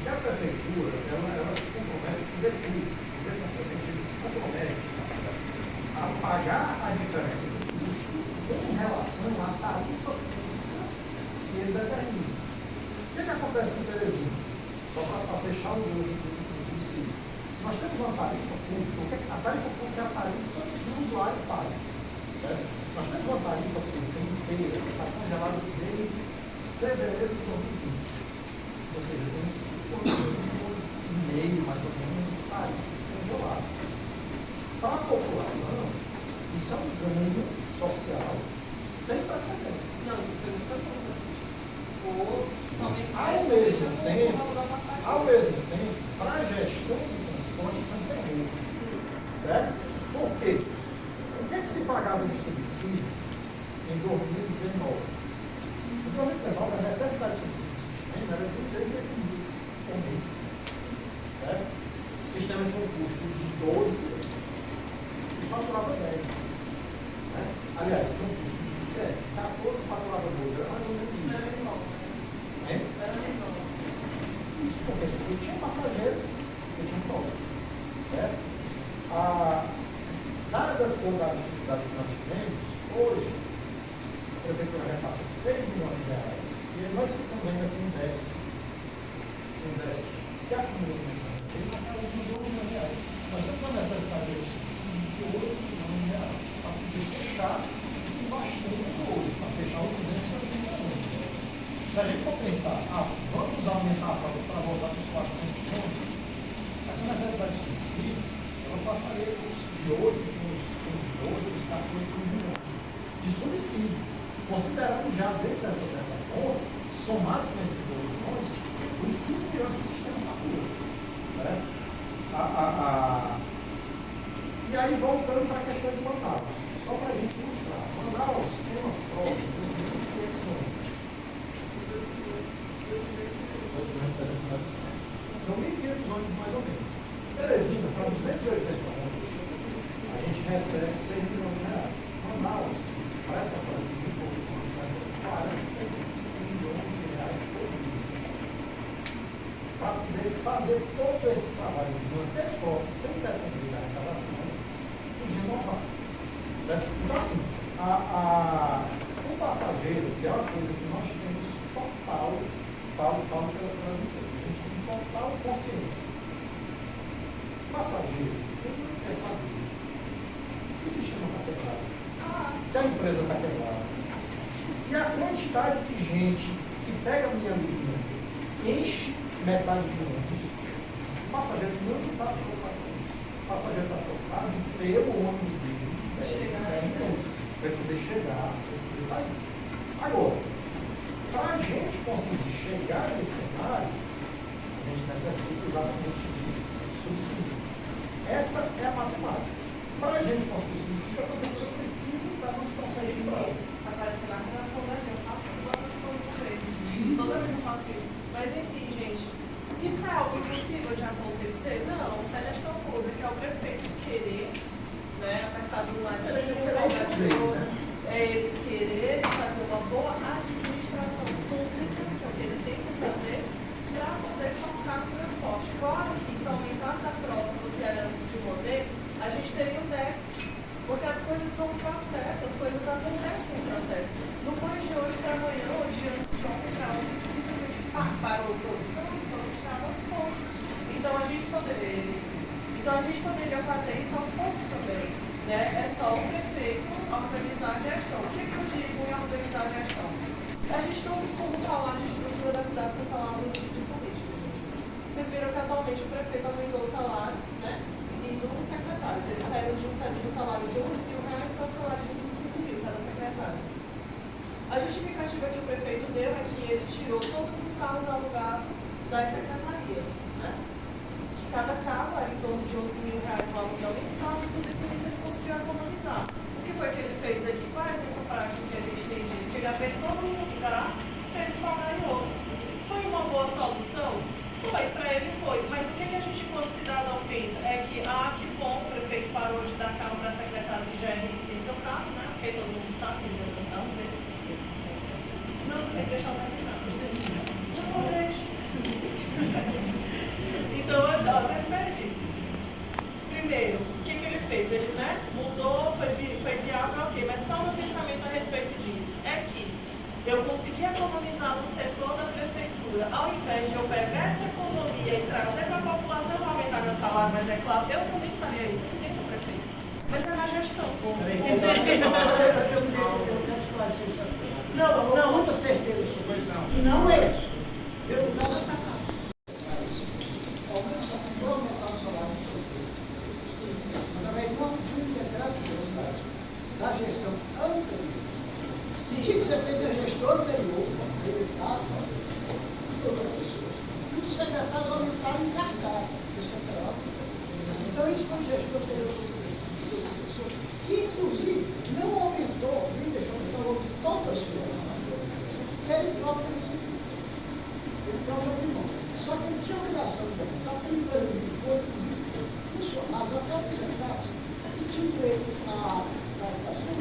que a prefeitura ela se compromete com o DECUI. Ele se compromete a pagar a diferença do custo em relação à tarifa pública que ele determina. O que acontece com o Teresina? Só para fechar o gancho do subsídio. Nós temos uma tarifa pública, a tarifa pública é a tarifa que o usuário paga, certo? Nós temos uma tarifa pública inteira que está congelada desde fevereiro de 2020. Ou seja, temos 5 anos e meio, mais ou menos, de tarifa congelada. Para a população, isso é um ganho social sem precedentes. Não, isso foi muito bom. Ao mesmo tempo, para a gestão do transporte, isso é um terreno. Certo? Por quê? O que é que se pagava de subsídio em 2019? Em 2019, a necessidade de subsídio do sistema era de 1,5 mil por mês. Certo? O sistema tinha um custo de 12 e faturava 10. Né? Aliás, tinha um custo de 14 e faturava 12. Era mais ou menos isso. Isso, porque eu tinha passageiro, eu tinha folga. Certo? Dada toda a dificuldade que nós tivemos, hoje a prefeitura já passa 6 milhões de reais e nós ficamos ainda com um déficit. Se acumula mensalmente, ele não acaba de 2 milhões de reais. Nós temos a necessidade de subsídio de 8 milhões de reais para poder fechar o que nós temos hoje, para fechar o 250. Se a gente for pensar, vamos aumentar a frota para voltar para os 400 quilômetros, essa necessidade de subsídio, ela passaria de 8 para os 12, para os 14, 15 milhões de subsídio, considerando já dentro dessa conta, somado com esses 12 milhões, os 5 milhões que o sistema está puro. Certo? E aí, voltando para a questão de Manaus, só para a gente ilustrar, Manaus tem uma frota de 2.500 ônibus. São 1.500 ônibus mais ou menos. Teresina, para 280 ônibus, a gente recebe 6 milhões de reais. Manaus, para essa frota de 1.500 ônibus, recebe 45 milhões de reais por mês. Para poder fazer todo esse trabalho de manter frota sem depender da arrecadação e renovar. Certo? Então, assim, o passageiro, que é uma coisa que nós temos total falo pelas empresas, a gente tem total consciência. Passageiro, ele não quer saber se o sistema está quebrado, se a empresa está quebrada, se a quantidade de gente que pega a minha linha enche metade de ônibus, o passageiro não está preocupado com isso. O passageiro está preocupado em ter o ônibus dele, para poder chegar, para poder sair. Agora, para a gente conseguir chegar nesse cenário, a gente necessita exatamente de subsídio. Essa é a matemática. Para a gente conseguir subsídio, a prefeitura precisa estar numa situação equilibrada. Aparece na redação da gente, eu faço tudo lá para os toda vez eu faço isso. Mas enfim, gente, isso é algo impossível de acontecer? Não, se a gestão pública é o prefeito querer, né, apertar do lado é ele querer fazer uma boa administração pública, que é o que ele tem que fazer, para poder focar no transporte. Claro que se aumentasse a frota do que era antes de uma vez, a gente teria um déficit, porque as coisas são um processo, as coisas acontecem em processo. Não foi de hoje para amanhã, ou de antes de ontem para ontem, que simplesmente parou todos. Não, isso estava aos poucos. Então a gente poderia fazer isso aos poucos também. Né? É só o prefeito organizar a gestão. O que eu digo em organizar a gestão? A gente não tem como falar de estrutura da cidade sem falar de política. Vocês viram que atualmente o prefeito aumentou o salário, né? E dos secretários. Eles saíram de um salário de R$11 mil para um salário de 25 mil para secretário. A justificativa que o prefeito deu é que ele tirou todos os carros alugados das secretarias, né? Que cada carro era em torno de R$11 mil o aluguel mensal e tudo isso ele conseguiu economizar. O que foi que ele fez aqui? Qual é a exemplo prático que a gente tem disso? Que ele apertou num lugar para ele folgar em outro. Foi uma boa solução? Foi, para ele foi. Mas o que a gente, quando cidadão, pensa? É que, que bom, o prefeito parou de dar carro para a secretária que já é rico e tem seu carro, né? Porque todo mundo sabe que ele tem outros carros deles. Não, você tem que deixar o terminar. Não vou deixar. Então, peraí. Primeiro, o que ele fez? Ele, né, mudou, foi viável, ok. Mas qual é o meu pensamento a respeito disso? É que eu consegui economizar no setor da prefeitura. Ao invés de eu pegar essa economia e trazer para a população, eu vou aumentar meu salário, mas é claro, eu também faria isso. Eu entendo, prefeito. Mas é na gestão. Eu quero esclarecer esse aspecto. Não, muita certeza sobre isso. Não é isso. Eu não posso sacar. Vou aumentar o salário do prefeito. Através de um decreto da gestão anterior. Tinha que ser feito da gestão anterior, de outra pessoa. E os secretários aumentaram em cascata. Então isso foi gestão anterior. Que inclusive não aumentou, nem deixou aumentar o nome de todas as pessoas. Ele próprio decidiu. Ele próprio opinião. Só que ele tinha a obrigação de aumentar, porque ele foi, inclusive, funcionários, até aposentados, que tinham direito à gratificação,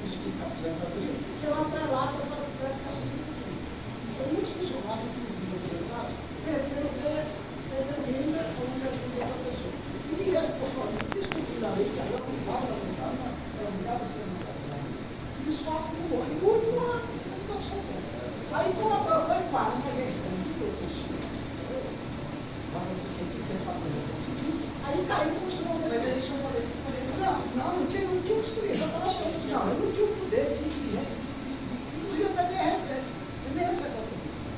isso que está aposentadoria, que é uma atrelada às gratificações que tinham. Então, muitos funcionários, inclusive aposentados, perderam renda ou não perderam de outra pessoa. E essa pessoa discutindo a lei, que aí obrigado a ser aumentado. Isso acumulou. E o último ano, ele não soltou. Aí, como a prova foi para uma gestão de pessoa, que tinha que ser aí caiu com o senhor. Mas eles tinham poder de escolher. Não tinha que escolher, já estava pronto. Não, eu não tinha o poder de inclusive até nem recebe. Eu nem recebo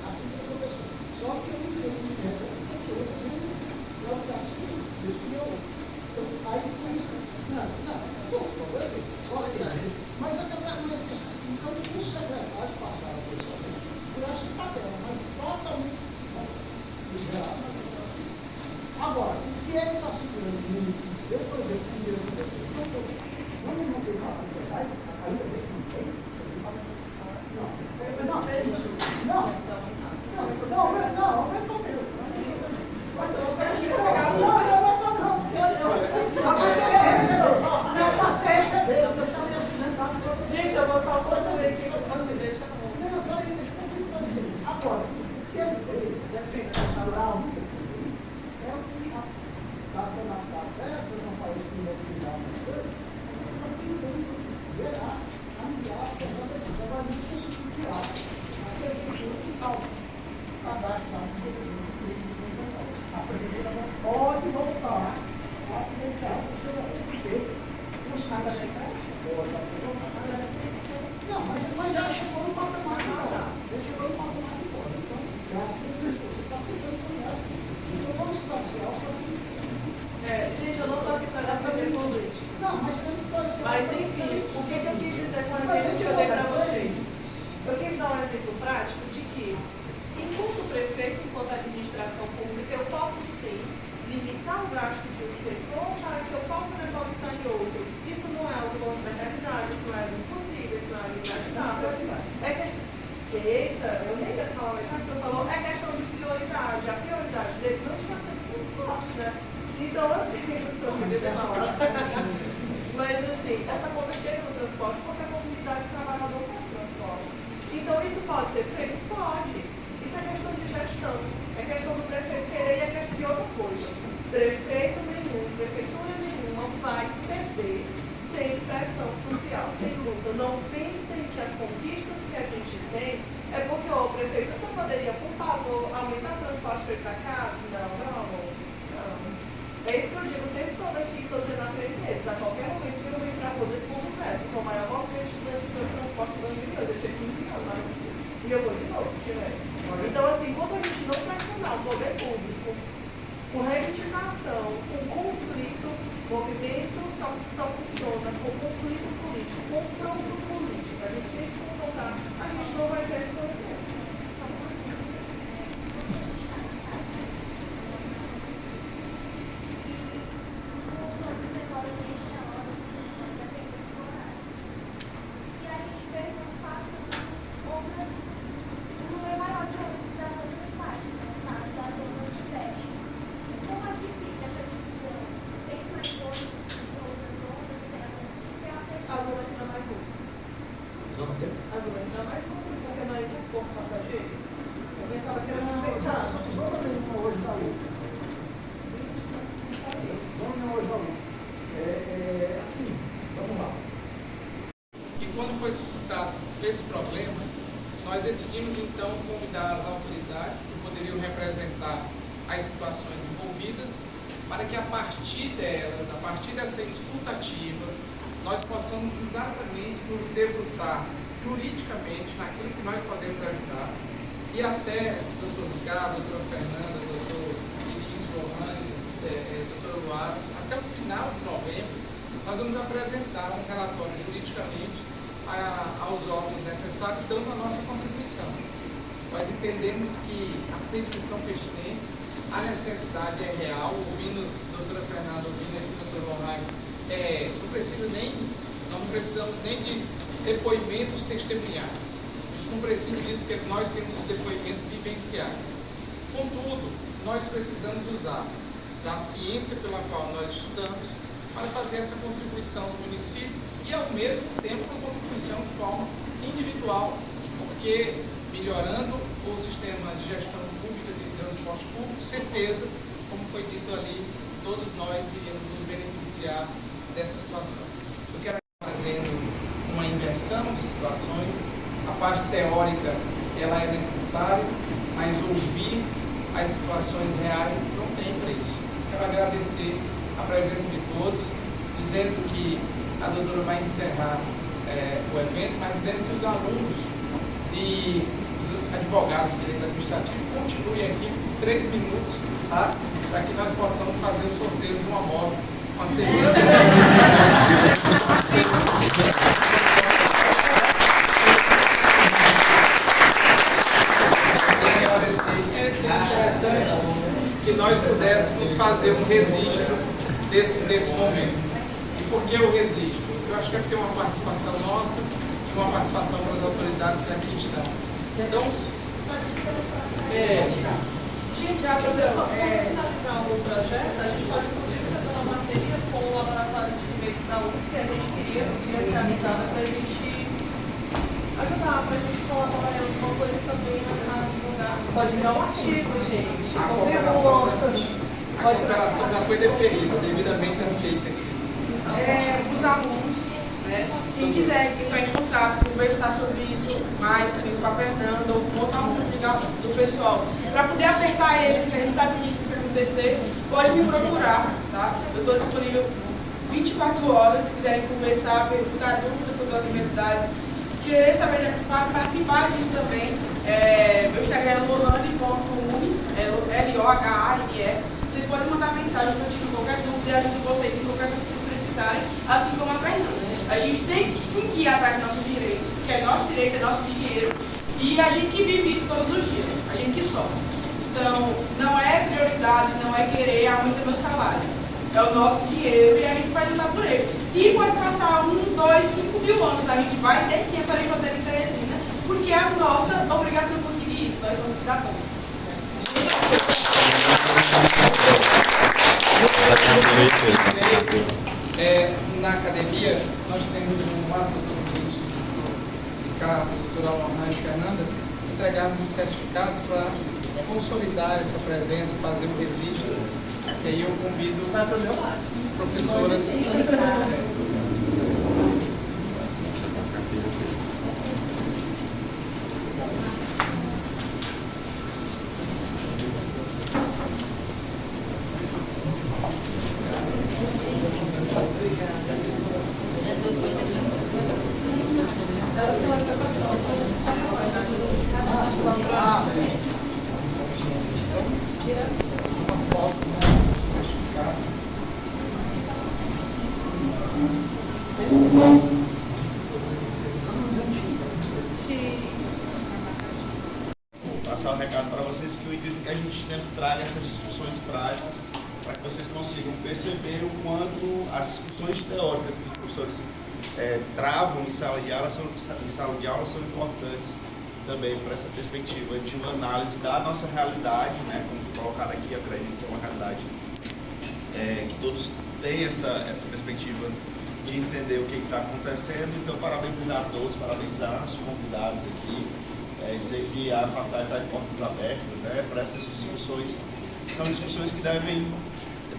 assim como professor. Só que eu recebo porque outro assim, eu estava escolhendo. Eu escolhi outro. Então, aí por isso, só que. Mas eu quero dar mais questões. Então, os secretários passaram por esse papel, mas totalmente liberado. Agora, o que ele está segurando muito, eu, por exemplo, primeiro que você, vamos não ter uma coisa, ainda bem que não tem, não, aumentou mesmo. Eu passei a receber, eu estava apresentado. Gente, eu vou só concluir aqui, me deixa. Não, peraí, deixa eu esclarecer. Agora, o que ele fez, deve segurar um é o que está dando a aberta, não parece que não vai dar mais coisas, mas tem que gerar, ampliar as pessoas, vai conseguir tirar a prefeitura que está Não, mas já chegou no patamar lá. Já chegou no patamar de bola. Então, graças a Deus, você está tentando sanear. Então, vamos esclarecer. Gente, eu não estou aqui para defender político. Não, mas temos que esclarecer. Mas, enfim, o que eu quis dizer com o exemplo que eu dei para vocês? Eu quis dar um exemplo prático de que, enquanto prefeito, enquanto administração pública, eu posso sim limitar o gasto de um setor para que eu possa depositar em outro. Isso não é algo longe da realidade, isso não é algo impossível, isso não é algo inacreditável. É questão. Eita, eu nem ia falar, mas você falou, é questão de prioridade. A prioridade dele não está sendo transporte, né? Então, assim, o senhor me deu falar. Mas, assim, essa conta chega no transporte porque a comunidade trabalhador com o transporte. Então, isso pode ser feito? Pode. Isso é questão de gestão. É questão do prefeito querer e é questão de outra coisa. Prefeito nenhum, prefeitura nenhuma vai ceder sem pressão social, sem luta. Não pensem que as conquistas que a gente tem é porque, ô prefeito, o senhor poderia, por favor, aumentar o transporte para ir para casa? Não, meu amor. Não. É isso que eu digo o tempo todo aqui, estou dizendo na frente deles. A qualquer momento eu venho para a rua desse ponto zero, que foi o maior movimento estudante de transporte do 2011. Eu tinha 15 anos, né? E eu vou de novo, se tiver. Então, assim, enquanto a gente não pressionar o poder público com reivindicação, com conflito, movimento só funciona com conflito político, confronto político. A gente tem que confrontar, a gente não vai ter esse movimento. Esse problema, nós decidimos então convidar as autoridades que poderiam representar as situações envolvidas para que a partir delas, a partir dessa escutativa, nós possamos exatamente nos debruçar juridicamente naquilo que nós podemos ajudar e até o doutor Ricardo, a doutora Fernanda, o doutor Vinícius, Lohane, doutor Luara, até o final de novembro, nós vamos apresentar um relatório juridicamente aos órgãos necessários, dando a nossa contribuição. Nós entendemos que as críticas são pertinentes, a necessidade é real, ouvindo a doutora Fernanda, ouvindo aqui o doutor Lohane, não precisamos nem de depoimentos testemunhais. A gente não precisa disso porque nós temos os depoimentos vivenciais. Contudo, nós precisamos usar da ciência pela qual nós estudamos para fazer essa contribuição do município e, ao mesmo tempo, uma contribuição de forma individual, porque melhorando o sistema de gestão pública de transporte público, certeza, como foi dito ali, todos nós iríamos nos beneficiar dessa situação. Eu quero fazendo uma inversão de situações, a parte teórica ela é necessária, mas ouvir as situações reais não tem preço. Quero agradecer a presença de todos, dizendo que a doutora vai encerrar o evento, mas dizendo que os alunos e os advogados do direito administrativo continuem aqui por 3 minutos, tá? Para que nós possamos fazer o sorteio de uma moto com a serviço. Seria interessante que nós pudéssemos fazer um registro desse momento. E por que o registro? Eu acho que é porque é uma participação nossa e uma participação das autoridades que aqui estão. Então, professor, para finalizar o projeto, a gente pode inclusive fazer uma parceria com o laboratório de direito da UF, que a gente queria ser avisada para a gente ajudar, para a gente colaborar em alguma coisa também a divulgar. Pode virar um artigo, gente. A cooperação já foi deferida, devidamente aceita. Os alunos, né, quem quiser entrar em contato, conversar sobre isso mais comigo, com a Fernanda ou com outro aluno do pessoal, para poder apertar eles, que a gente sabe que isso acontecer, pode me procurar, tá? Eu estou disponível 24 horas, se quiserem conversar, perguntar dúvidas sobre as universidades, querer saber, participar disso também. Meu Instagram é lohane.uni, LOHANE. Vocês podem mandar mensagem que eu tiro qualquer dúvida e ajudo vocês em qualquer coisa que vocês precisarem, assim como a Fernanda. A gente tem que sim ir atrás do nosso direito, porque é nosso direito, é nosso dinheiro, e a gente que vive isso todos os dias, a gente que sofre. Então, não é prioridade, não é querer aumentar meu salário. É o nosso dinheiro e a gente vai lutar por ele. E pode passar 1, 2, 5 mil anos, a gente vai ter sim a tarefa fazer em Teresina, porque é a nossa obrigação conseguir isso, nós somos cidadãos. Na academia, nós temos um ato do Ricardo, doutora Lohane e Fernanda, entregarmos os certificados para consolidar essa presença, fazer o registro. E aí eu convido as professoras. Passar o recado para vocês que eu acredito que a gente sempre traga essas discussões práticas para que vocês consigam perceber o quanto as discussões teóricas que os professores travam em sala de aula são importantes também para essa perspectiva de uma análise da nossa realidade, né, como colocado aqui, eu acredito que é uma realidade que todos têm essa perspectiva de entender o que está acontecendo. Então, parabenizar a todos, parabenizar os convidados aqui, dizer que a faculdade está de portas abertas, né, para essas discussões. São discussões que devem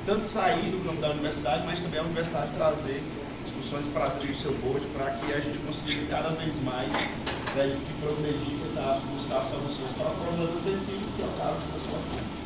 tanto sair do campo da universidade, mas também a universidade trazer discussões para dentro do seu bojo, para que a gente consiga cada vez mais que progredir e tentar buscar soluções para problemas acessíveis, que é o caso do transporte público.